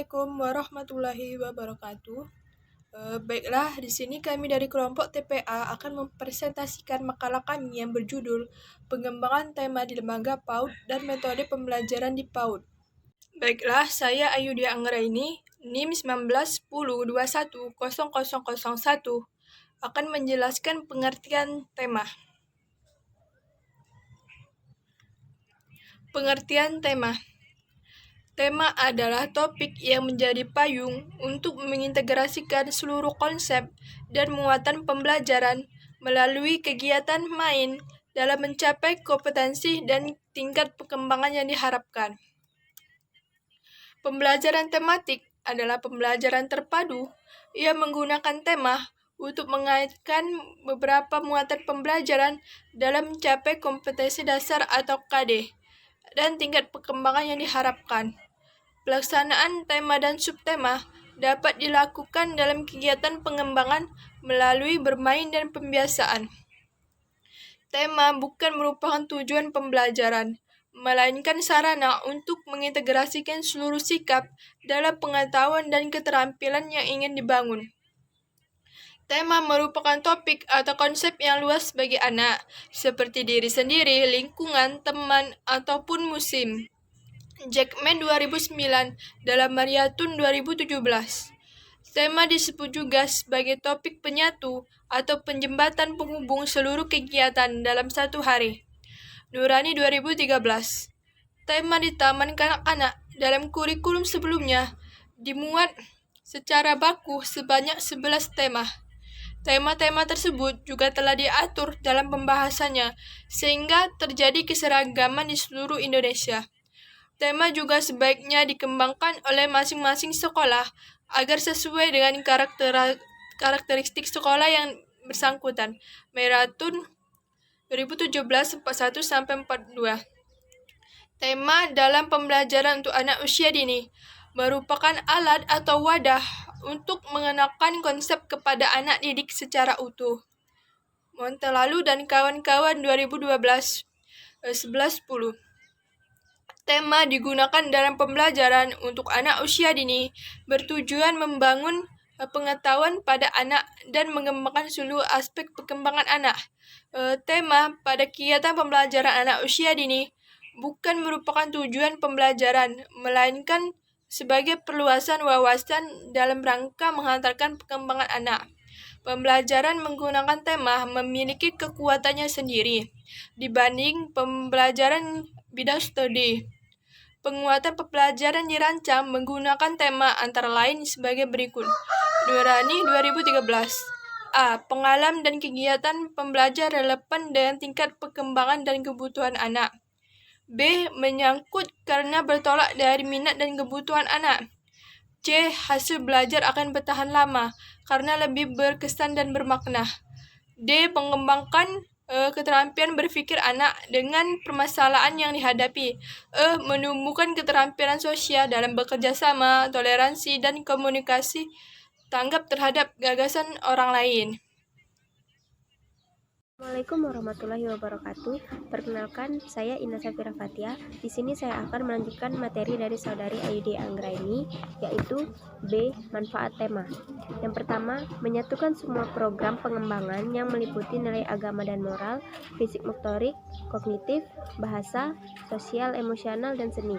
Assalamualaikum warahmatullahi wabarakatuh. Baiklah, di sini kami dari kelompok TPA akan mempresentasikan makalah kami yang berjudul Pengembangan Tema di Lembaga PAUD dan Metode Pembelajaran di PAUD. Baiklah, saya Ayudia Anggraini, NIM 1910210001, akan menjelaskan pengertian tema. Pengertian tema. Tema adalah topik yang menjadi payung untuk mengintegrasikan seluruh konsep dan muatan pembelajaran melalui kegiatan main dalam mencapai kompetensi dan tingkat perkembangan yang diharapkan. Pembelajaran tematik adalah pembelajaran terpadu yang menggunakan tema untuk mengaitkan beberapa muatan pembelajaran dalam mencapai kompetensi dasar atau KD dan tingkat perkembangan yang diharapkan. Pelaksanaan tema dan subtema dapat dilakukan dalam kegiatan pengembangan melalui bermain dan pembiasaan. Tema bukan merupakan tujuan pembelajaran, melainkan sarana untuk mengintegrasikan seluruh sikap dalam pengetahuan dan keterampilan yang ingin dibangun. Tema merupakan topik atau konsep yang luas bagi anak, seperti diri sendiri, lingkungan, teman, ataupun musim. Jackman 2009 dalam Mariatun 2017. Tema disebut juga sebagai topik penyatu atau penjembatan penghubung seluruh kegiatan dalam satu hari. Nurani 2013. Tema di Taman Kanak-kanak dalam kurikulum sebelumnya dimuat secara baku sebanyak 11 tema. Tema-tema tersebut juga telah diatur dalam pembahasannya sehingga terjadi keseragaman di seluruh Indonesia. Tema juga sebaiknya dikembangkan oleh masing-masing sekolah agar sesuai dengan karakteristik sekolah yang bersangkutan. Meratun 2017 41-42. Tema dalam pembelajaran untuk anak usia dini merupakan alat atau wadah untuk mengenalkan konsep kepada anak didik secara utuh. Montelalu dan kawan-kawan 2012 11-10. Tema digunakan dalam pembelajaran untuk anak usia dini bertujuan membangun pengetahuan pada anak dan mengembangkan seluruh aspek perkembangan anak. Tema pada kegiatan pembelajaran anak usia dini bukan merupakan tujuan pembelajaran, melainkan sebagai perluasan wawasan dalam rangka menghantarkan perkembangan anak. Pembelajaran menggunakan tema memiliki kekuatannya sendiri dibanding pembelajaran bidang studi. Penguatan pembelajaran dirancang menggunakan tema antara lain sebagai berikut. Nurani 2013. A. Pengalaman dan kegiatan pembelajar relevan dengan tingkat perkembangan dan kebutuhan anak. B. Menyangkut karena bertolak dari minat dan kebutuhan anak. C. Hasil belajar akan bertahan lama karena lebih berkesan dan bermakna. D. Mengembangkan keterampilan berpikir anak dengan permasalahan yang dihadapi. Menumbuhkan keterampilan sosial dalam bekerja sama, toleransi, dan komunikasi tanggap terhadap gagasan orang lain. Assalamualaikum warahmatullahi wabarakatuh. Perkenalkan, saya Ina Safira Fatia. Di sini saya akan melanjutkan materi dari saudari Ayudia Anggraini, yaitu B. Manfaat tema. Yang pertama, menyatukan semua program pengembangan yang meliputi nilai agama dan moral, fisik motorik, kognitif, bahasa, sosial, emosional, dan seni.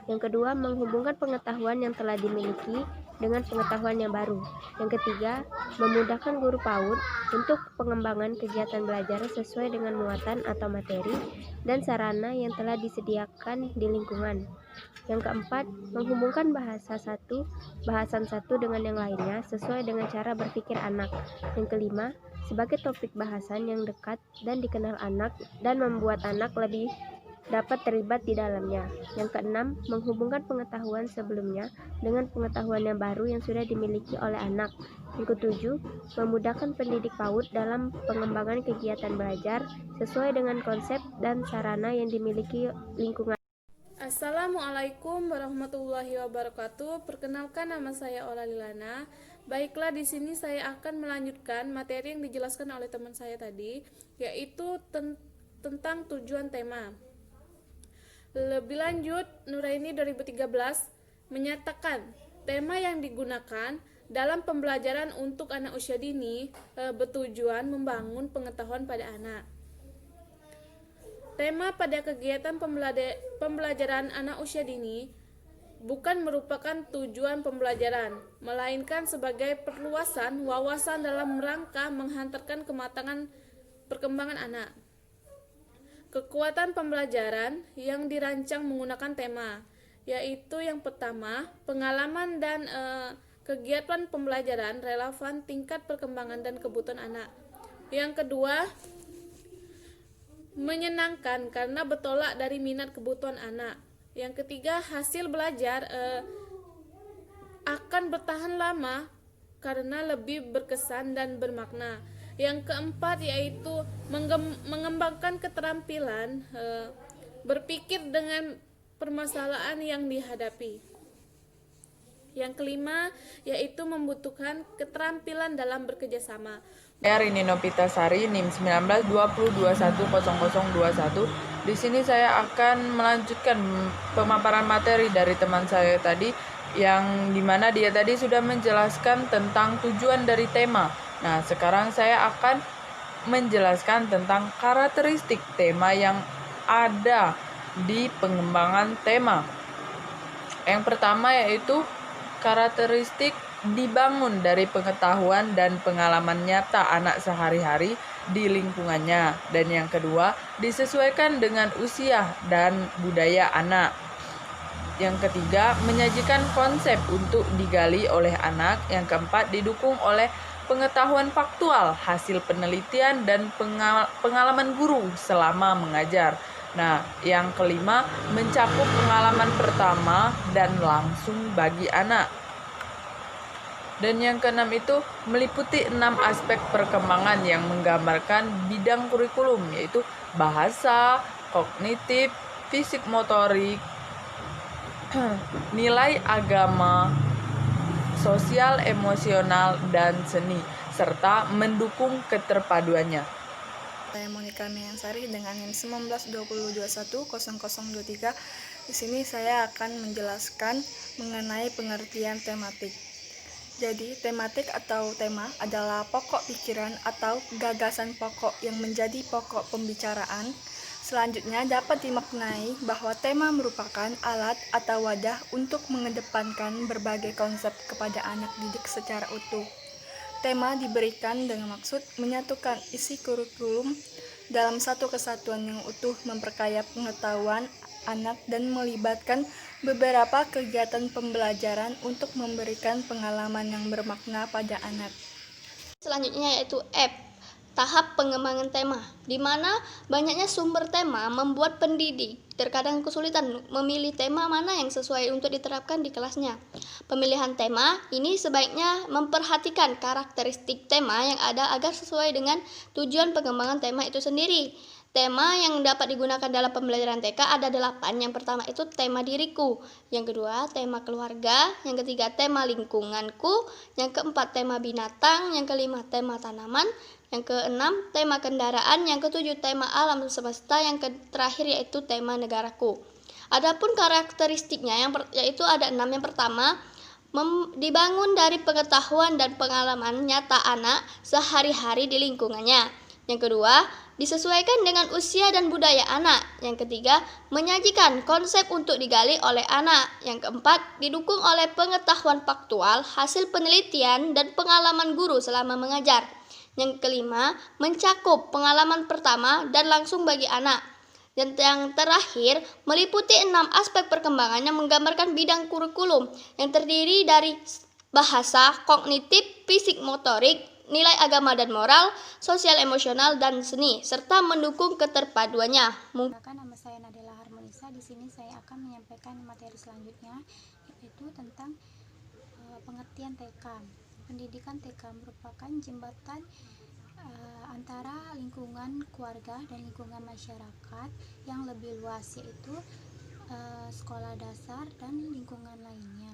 Yang kedua, menghubungkan pengetahuan yang telah dimiliki dengan pengetahuan yang baru. Yang ketiga, memudahkan guru PAUD untuk pengembangan kegiatan belajar sesuai dengan muatan atau materi dan sarana yang telah disediakan di lingkungan. Yang keempat, menghubungkan bahasan satu dengan yang lainnya sesuai dengan cara berpikir anak. Yang kelima, sebagai topik bahasan yang dekat dan dikenal anak dan membuat anak lebih dapat terlibat di dalamnya. Yang keenam, menghubungkan pengetahuan sebelumnya dengan pengetahuan yang baru yang sudah dimiliki oleh anak. Yang ketujuh, memudahkan pendidik PAUD dalam pengembangan kegiatan belajar sesuai dengan konsep dan sarana yang dimiliki lingkungan. Assalamualaikum warahmatullahi wabarakatuh. Perkenalkan, nama saya Ola Lilana. Baiklah, di sini saya akan melanjutkan materi yang dijelaskan oleh teman saya tadi, yaitu tentang tujuan tema. Lebih lanjut, Nuraini 2013 menyatakan Tema yang digunakan dalam pembelajaran untuk anak usia dini bertujuan membangun pengetahuan pada anak. Tema pada kegiatan pembelajaran anak usia dini bukan merupakan tujuan pembelajaran, melainkan sebagai perluasan wawasan dalam rangka menghantarkan kematangan perkembangan anak. Kekuatan pembelajaran yang dirancang menggunakan tema, yaitu yang pertama, pengalaman dan kegiatan pembelajaran relevan tingkat perkembangan dan kebutuhan anak. Yang kedua, menyenangkan karena bertolak dari minat kebutuhan anak. Yang ketiga, hasil belajar akan bertahan lama karena lebih berkesan dan bermakna. Yang keempat yaitu mengembangkan keterampilan berpikir dengan permasalahan yang dihadapi. Yang kelima yaitu membutuhkan keterampilan dalam bekerjasama. Saya Rini Nopitasari, NIM 1920210021. Di sini saya akan melanjutkan pemaparan materi dari teman saya tadi, yang dimana dia tadi sudah menjelaskan tentang tujuan dari tema. Nah, sekarang saya akan menjelaskan tentang karakteristik tema yang ada di pengembangan tema. Yang pertama yaitu karakteristik dibangun dari pengetahuan dan pengalaman nyata anak sehari-hari di lingkungannya. Dan yang kedua, disesuaikan dengan usia dan budaya anak. Yang ketiga, menyajikan konsep untuk digali oleh anak. Yang keempat, didukung oleh pengetahuan faktual, hasil penelitian, dan pengalaman guru selama mengajar. Nah, yang kelima, mencakup pengalaman pertama dan langsung bagi anak. Dan yang keenam itu meliputi 6 aspek perkembangan yang menggambarkan bidang kurikulum, yaitu bahasa, kognitif, fisik motorik, nilai agama, sosial emosional, dan seni, serta mendukung keterpaduannya. Saya Monika Miansari dengan NIM 1920210023. Di sini saya akan menjelaskan mengenai pengertian tematik. Jadi, tematik atau tema adalah pokok pikiran atau gagasan pokok yang menjadi pokok pembicaraan. Selanjutnya dapat dimaknai bahwa tema merupakan alat atau wadah untuk mengedepankan berbagai konsep kepada anak didik secara utuh. Tema diberikan dengan maksud menyatukan isi kurikulum dalam satu kesatuan yang utuh, memperkaya pengetahuan anak dan melibatkan beberapa kegiatan pembelajaran untuk memberikan pengalaman yang bermakna pada anak. Selanjutnya yaitu F, tahap pengembangan tema, di mana banyaknya sumber tema membuat pendidik terkadang kesulitan memilih tema mana yang sesuai untuk diterapkan di kelasnya. Pemilihan tema ini sebaiknya memperhatikan karakteristik tema yang ada agar sesuai dengan tujuan pengembangan tema itu sendiri. Tema yang dapat digunakan dalam pembelajaran TK ada 8. Yang pertama itu tema diriku, yang kedua tema keluarga, yang ketiga tema lingkunganku, yang keempat tema binatang, yang kelima tema tanaman, yang keenam tema kendaraan, yang ketujuh tema alam semesta, yang terakhir yaitu tema negaraku. Adapun karakteristiknya yaitu ada 6. Yang pertama, dibangun dari pengetahuan dan pengalaman nyata anak sehari-hari di lingkungannya. Yang kedua, disesuaikan dengan usia dan budaya anak. Yang ketiga, menyajikan konsep untuk digali oleh anak. Yang keempat, didukung oleh pengetahuan faktual, hasil penelitian, dan pengalaman guru selama mengajar. Yang kelima, mencakup pengalaman pertama dan langsung bagi anak. Dan yang terakhir, meliputi 6 aspek perkembangan yang menggambarkan bidang kurikulum yang terdiri dari bahasa, kognitif, fisik motorik, nilai agama dan moral, sosial emosional, dan seni, serta mendukung keterpaduannya. Nama saya Nadela Harmonisa. Di sini saya akan menyampaikan materi selanjutnya, yaitu tentang pengertian TK. Pendidikan TK merupakan jembatan antara lingkungan keluarga dan lingkungan masyarakat yang lebih luas, yaitu sekolah dasar dan lingkungan lainnya.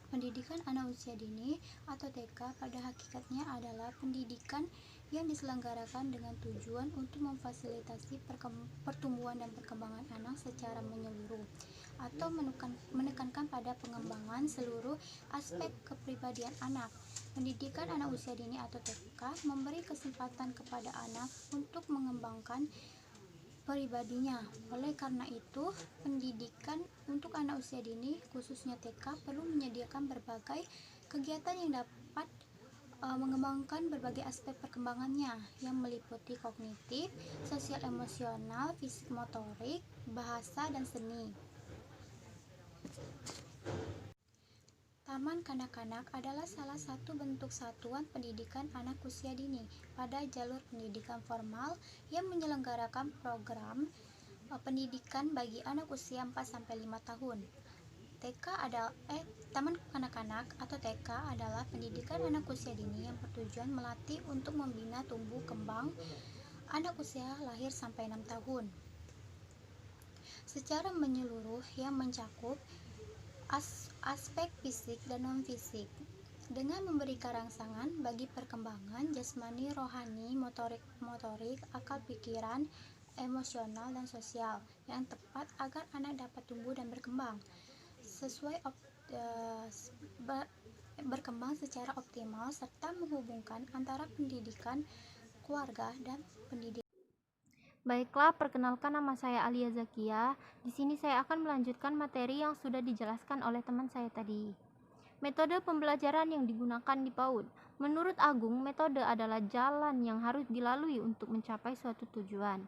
Pendidikan anak usia dini atau TK pada hakikatnya adalah pendidikan yang diselenggarakan dengan tujuan untuk memfasilitasi pertumbuhan dan perkembangan anak secara menyeluruh atau menekankan pada pengembangan seluruh aspek kepribadian anak. Pendidikan anak usia dini atau TK memberi kesempatan kepada anak untuk mengembangkan pribadinya. Oleh karena itu, pendidikan untuk anak usia dini, khususnya TK, perlu menyediakan berbagai kegiatan yang dapat mengembangkan berbagai aspek perkembangannya yang meliputi kognitif, sosial emosional, fisik motorik, bahasa, dan seni. Taman kanak-kanak adalah salah satu bentuk satuan pendidikan anak usia dini pada jalur pendidikan formal yang menyelenggarakan program pendidikan bagi anak usia 4-5 tahun. Taman kanak-kanak atau TK adalah pendidikan anak usia dini yang bertujuan melatih untuk membina tumbuh kembang anak usia lahir sampai 6 tahun. Secara menyeluruh yang mencakup aspek fisik dan non-fisik dengan memberikan rangsangan bagi perkembangan jasmani, rohani, motorik, akal pikiran, emosional, dan sosial yang tepat agar anak dapat tumbuh dan berkembang berkembang secara optimal serta menghubungkan antara pendidikan keluarga dan pendidikan. Baiklah, perkenalkan nama saya Alia Zakia. Di sini saya akan melanjutkan materi yang sudah dijelaskan oleh teman saya tadi. Metode pembelajaran yang digunakan di PAUD. Menurut Agung, metode adalah jalan yang harus dilalui untuk mencapai suatu tujuan.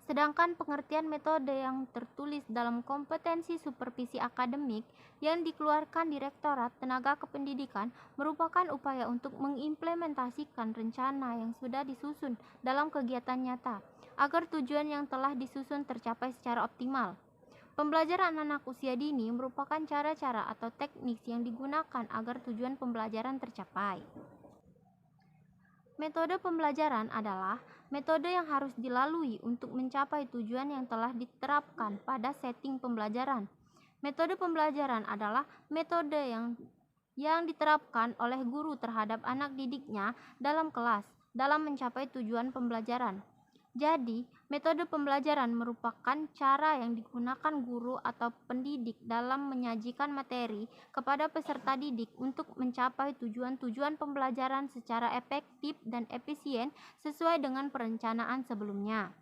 Sedangkan pengertian metode yang tertulis dalam kompetensi supervisi akademik yang dikeluarkan Direktorat Tenaga Kependidikan merupakan upaya untuk mengimplementasikan rencana yang sudah disusun dalam kegiatan nyata agar tujuan yang telah disusun tercapai secara optimal. Pembelajaran anak usia dini merupakan cara-cara atau teknik yang digunakan agar tujuan pembelajaran tercapai. Metode pembelajaran adalah metode yang harus dilalui untuk mencapai tujuan yang telah diterapkan pada setting pembelajaran. Metode pembelajaran adalah metode yang diterapkan oleh guru terhadap anak didiknya dalam kelas dalam mencapai tujuan pembelajaran. Jadi, metode pembelajaran merupakan cara yang digunakan guru atau pendidik dalam menyajikan materi kepada peserta didik untuk mencapai tujuan-tujuan pembelajaran secara efektif dan efisien sesuai dengan perencanaan sebelumnya.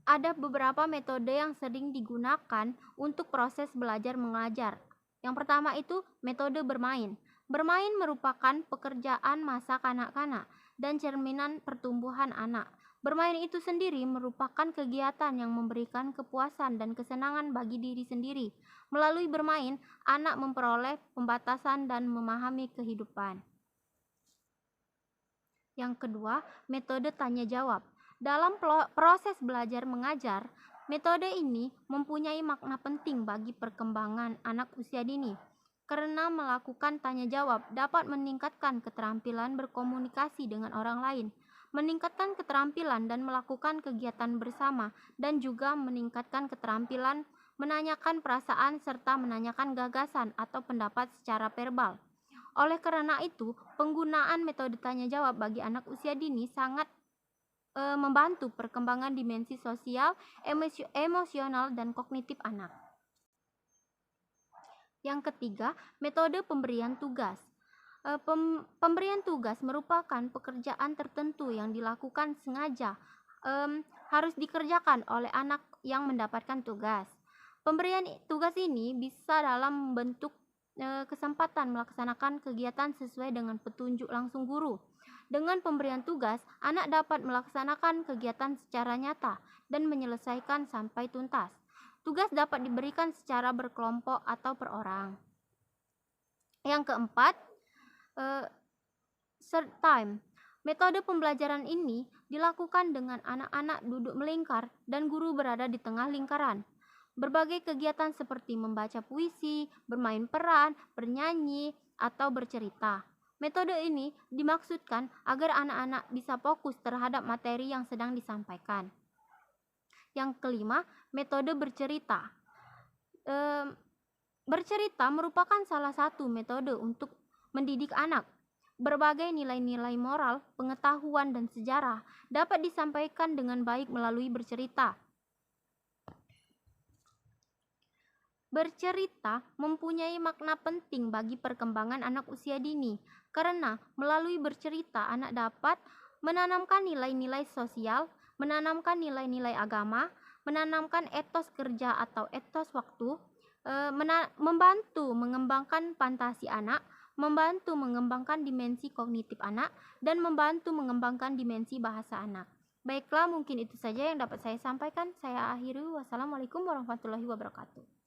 Ada beberapa metode yang sering digunakan untuk proses belajar mengajar. Yang pertama itu metode bermain. Bermain merupakan pekerjaan masa kanak-kanak dan cerminan pertumbuhan anak. Bermain itu sendiri merupakan kegiatan yang memberikan kepuasan dan kesenangan bagi diri sendiri. Melalui bermain, anak memperoleh pembatasan dan memahami kehidupan. Yang kedua, metode tanya jawab. Dalam proses belajar mengajar, metode ini mempunyai makna penting bagi perkembangan anak usia dini. Karena melakukan tanya jawab dapat meningkatkan keterampilan berkomunikasi dengan orang lain, meningkatkan keterampilan dan melakukan kegiatan bersama, dan juga meningkatkan keterampilan menanyakan perasaan serta menanyakan gagasan atau pendapat secara verbal. Oleh karena itu, penggunaan metode tanya jawab bagi anak usia dini sangat membantu perkembangan dimensi sosial, emosional, dan kognitif anak. Yang ketiga, metode pemberian tugas. Pemberian tugas merupakan pekerjaan tertentu yang dilakukan sengaja, harus dikerjakan oleh anak yang mendapatkan tugas. Pemberian tugas ini bisa dalam bentuk kesempatan melaksanakan kegiatan sesuai dengan petunjuk langsung guru. Dengan pemberian tugas, anak dapat melaksanakan kegiatan secara nyata dan menyelesaikan sampai tuntas. Tugas dapat diberikan secara berkelompok atau per orang. Yang keempat, third time. Metode pembelajaran ini dilakukan dengan anak-anak duduk melingkar dan guru berada di tengah lingkaran. Berbagai kegiatan seperti membaca puisi, bermain peran, bernyanyi, atau bercerita. Metode ini dimaksudkan agar anak-anak bisa fokus terhadap materi yang sedang disampaikan. Yang kelima, metode bercerita. Bercerita merupakan salah satu metode untuk mendidik anak. Berbagai nilai-nilai moral, pengetahuan, dan sejarah dapat disampaikan dengan baik melalui bercerita. Bercerita mempunyai makna penting bagi perkembangan anak usia dini, karena melalui bercerita anak dapat menanamkan nilai-nilai sosial, menanamkan nilai-nilai agama, menanamkan etos kerja atau etos waktu, membantu mengembangkan fantasi anak, membantu mengembangkan dimensi kognitif anak, dan membantu mengembangkan dimensi bahasa anak. Baiklah, mungkin itu saja yang dapat saya sampaikan. Saya akhiri. Wassalamualaikum warahmatullahi wabarakatuh.